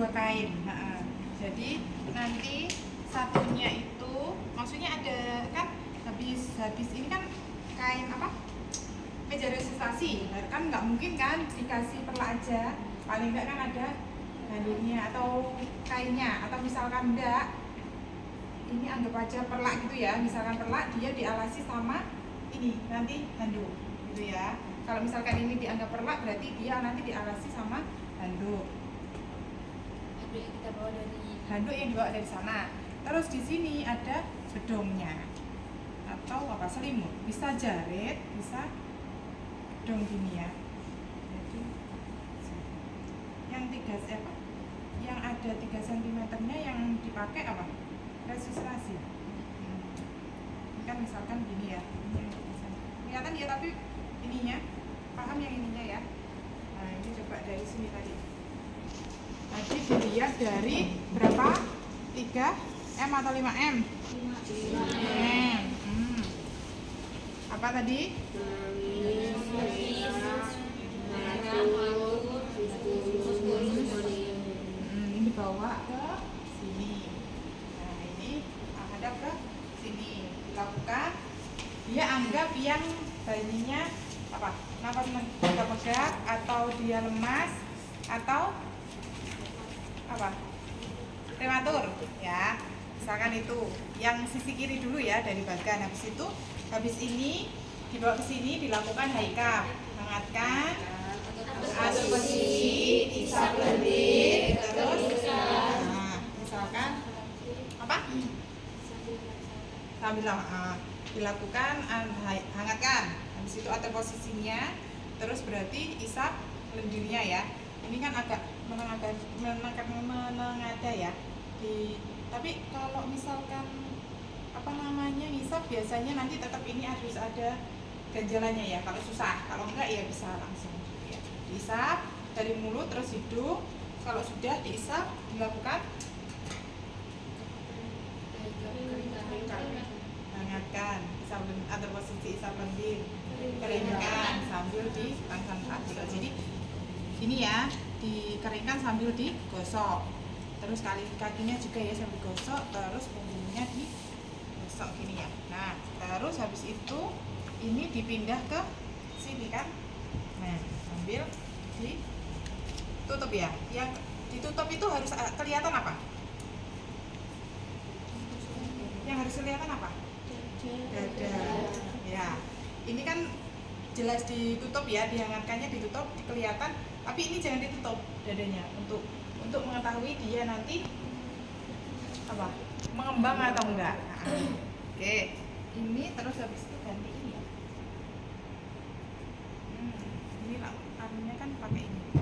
dua kain. Nah, jadi nanti satunya itu maksudnya ada kan habis ini kan kain apa? Meja resistasi. Kan nggak mungkin kan dikasih perla aja. Paling enggak kan ada handuknya atau kainnya, atau misalkan enggak ini anggap aja perla gitu ya, misalkan perla dia dialasi sama ini nanti handuk gitu ya. Kalau misalkan ini dianggap perla berarti dia nanti dialasi sama handuk. Handuk yang dibawa dari sana. Terus di sini ada bedongnya atau apa, selimut, bisa jarit, bisa bedong gini ya. Jadi yang yang ada 3 cm-nya yang dipakai apa? Resistasi. Ini kan misalkan gini ya, ini yang kelihatan ya, tapi ininya paham yang ininya ya. Nah ini coba dari sini tadi dilihat dari berapa? 3 M atau 5 M? 5 M. Apa tadi? Ini dibawa ke sini. Nah ini hadap ke sini, dilakukan. Dia anggap yang bayinya apa? Nafas megap atau dia lemas atau apa? Prematur ya. Misalkan itu yang sisi kiri dulu ya dari bagan. Habis ini dibawa ke sini, dilakukan haikam, hangatkan, atur posisi, isap lendir, terus misalkan apa? Sambil dilakukan hangatkan. Habis itu atur posisinya, terus berarti isap lendirnya ya. Ini kan agak menengada ya. Tapi kalau misalkan ngisap biasanya nanti tetap ini harus ada ganjalannya ya. Kalau susah, kalau enggak ya bisa langsung ya. Diisap dari mulut terus hidung. Kalau sudah diisap dilakukan hangatkan, atau posisi isap lendir, keringkan sambil dipanggang partikel. Jadi ini ya, dikeringkan sambil digosok. Terus kakinya juga ya sambil digosok, terus punggungnya digosok gini ya. Nah, terus habis itu ini dipindah ke sini kan. Nah, sambil ditutup ya. Yang ditutup itu harus kelihatan apa? Yang harus kelihatan apa? Dada. Ya. Ini kan jelas ditutup ya, dihangatkannya ditutup, kelihatan. Tapi ini jangan ditutup dadanya untuk mengetahui dia nanti apa? Mengembang atau enggak. Nah, oke. Ini terus habis itu ganti ini ya. Ini lah, artinya kan pakai ini.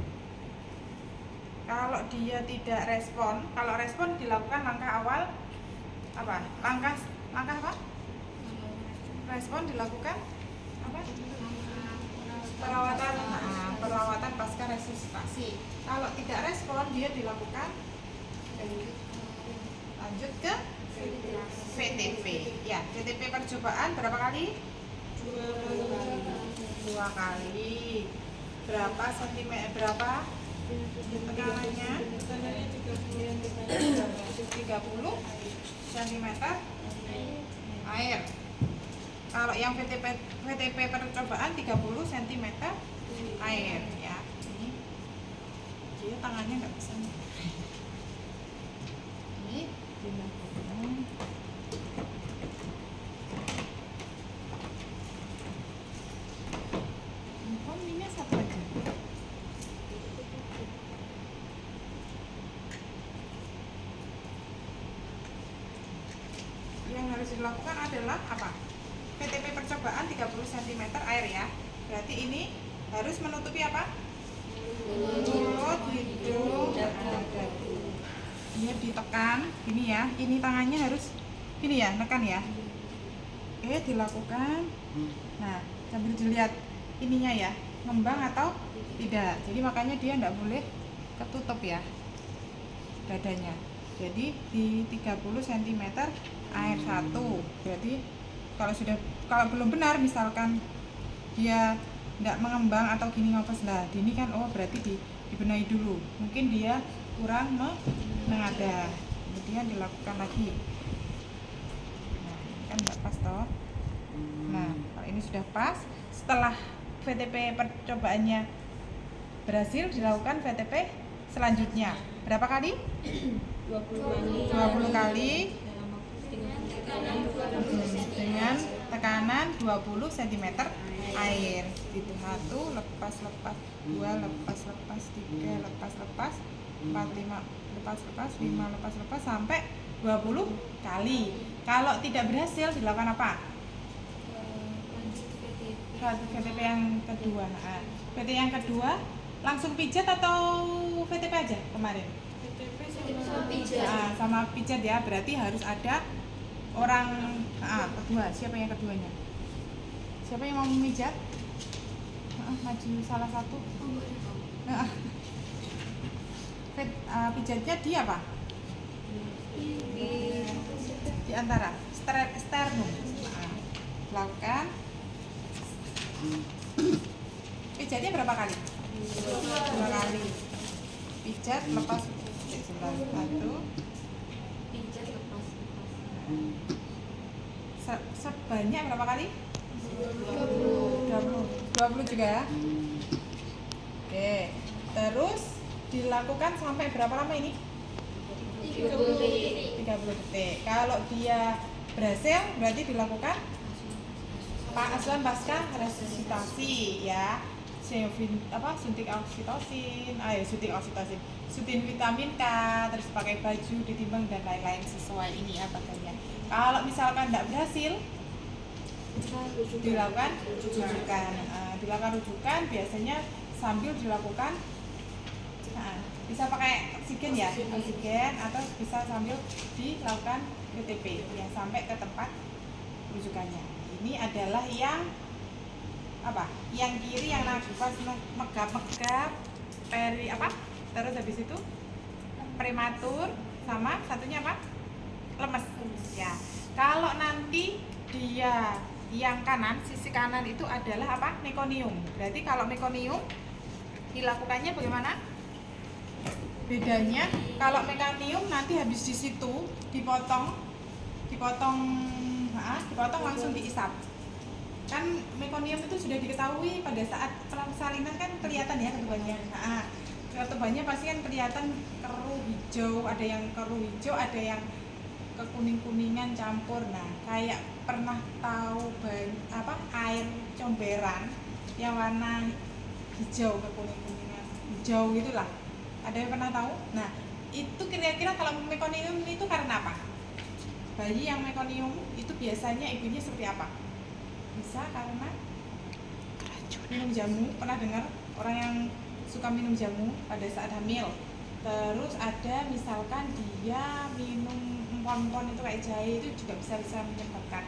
Kalau dia tidak respon, kalau respon dilakukan langkah awal apa? Langkah apa? Respon dilakukan apa? Perawatan pasca resusitasi. Kalau tidak respon dia dilakukan lanjut ke VTP. Ya, VTP percobaan berapa kali? 2 kali. Berapa sentimeter? Berapa tekanannya? 30 cm air. Kalau yang VTP percobaan 30 cm air ya. Ini dia tangannya nggak bisa. Ini dilakukan. Ini satu aja. Yang harus dilakukan adalah apa? VTP percobaan 30 cm air ya. Berarti ini harus menutupi apa? Mulut, hidung, dada. Ini ditekan, gini ya. Ini tangannya harus gini ya, nekan ya. Oke, dilakukan. Nah, sambil dilihat ininya ya, ngembang atau tidak. Jadi makanya dia enggak boleh ketutup ya dadanya. Jadi di 30 cm air 1. Berarti kalau belum benar misalkan dia tidak mengembang atau gini ngopes lah, ini kan berarti dibenahi dulu, mungkin dia kurang mengadah, kemudian dilakukan lagi. Nah, ini kan nggak pas toh. Nah, kalau ini sudah pas, setelah VTP percobaannya berhasil, dilakukan VTP selanjutnya. Berapa kali? 20 kali dengan tekanan 20 cm air. Itu 1 lepas, 2 lepas, 3 lepas, 4 5 lepas, 5 lepas sampai 20 kali. Kalau tidak berhasil dilakukan apa? VTP yang kedua. Nah, VTP yang kedua langsung pijat atau VTP aja kemarin? Nah, sama pijat ya, berarti harus ada orang kedua. Siapa yang keduanya? Siapa yang mau memijat? Maju salah satu. Pijatnya di apa? Di antara sternum. Lakukan. Pijatnya berapa kali? 2 kali. Pijat lepas. Satu. Pijat lepas. Sebanyak berapa kali? 20 juga ya. Oke. Terus dilakukan sampai berapa lama ini? 30 detik. Kalau dia berhasil berarti dilakukan asuhan pasca resusitasi ya. Suntik oksitosin, suntik vitamin K, terus pakai baju, ditimbang dan lain-lain sesuai ini ya badannya. Kalau misalkan tidak berhasil, dilakukan rujukan biasanya sambil dilakukan bisa pakai oksigen ya, oksigen, atau bisa sambil dilakukan VTP ya sampai ke tempat rujukannya. Ini adalah yang apa? Yang kiri yang nafas megap-megap, terus habis itu prematur, sama satunya apa? Lemes ya. Kalau nanti dia yang kanan, sisi kanan itu adalah apa? Mekonium. Berarti kalau mekonium dilakukannya bagaimana? Bedanya kalau mekonium nanti habis di situ dipotong langsung diisap. Kan mekonium itu sudah diketahui pada saat persalinan kan kelihatan ya ketubannya. Ketubannya pasti kan kelihatan keruh hijau, ada yang keruh hijau, ada yang kekuning-kuningan campur. Nah, kayak pernah tahu air comberan yang warna hijau kekuning-kuningan, hijau gitulah. Ada yang pernah tahu? Nah, itu kira-kira kalau mekonium itu karena apa? Bayi yang mekonium itu biasanya ibunya seperti apa? Bisa karena minum jamu. Pernah dengar orang yang suka minum jamu pada saat hamil? Terus ada misalkan dia minum empon-empon itu kayak jahe, itu juga bisa menyebabkan.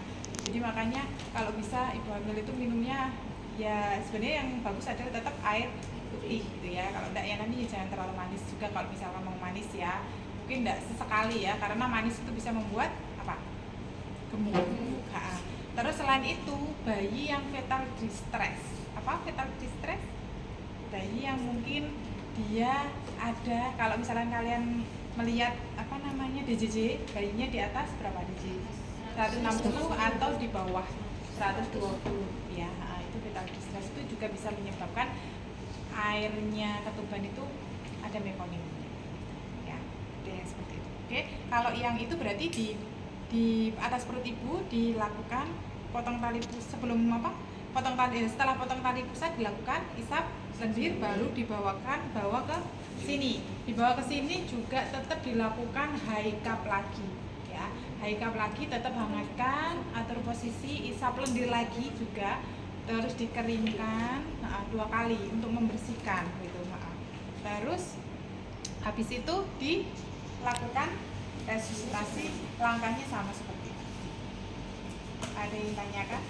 Jadi makanya kalau bisa ibu hamil itu minumnya ya sebenarnya yang bagus adalah tetap air putih gitu ya. Kalau enggak ya nanti jangan terlalu manis juga. Kalau misalkan mau manis ya mungkin enggak sesekali ya, karena manis itu bisa membuat apa? Gemuk. Terus selain itu bayi yang fetal distress. Apa fetal distress? Bayi yang mungkin dia ada, kalau misalnya kalian melihat DJJ, bayinya di atas berapa DJJ? 160 atau di bawah 120 ya. Itu fetal distress itu juga bisa menyebabkan airnya ketuban itu ada mekoniumnya ya, ada yang seperti itu. Oke, kalau yang itu berarti di atas perut ibu dilakukan potong tali pusat setelah potong tali pusat dilakukan isap lendir, baru dibawa ke sini juga tetap dilakukan high cup lagi ya. High cup lagi tetap hangatkan, atur posisi, isap lendir lagi juga, terus dikeringkan 2 kali untuk membersihkan gitu. Terus habis itu dilakukan resusitasi, langkahnya sama seperti itu. Ada yang tanyakan?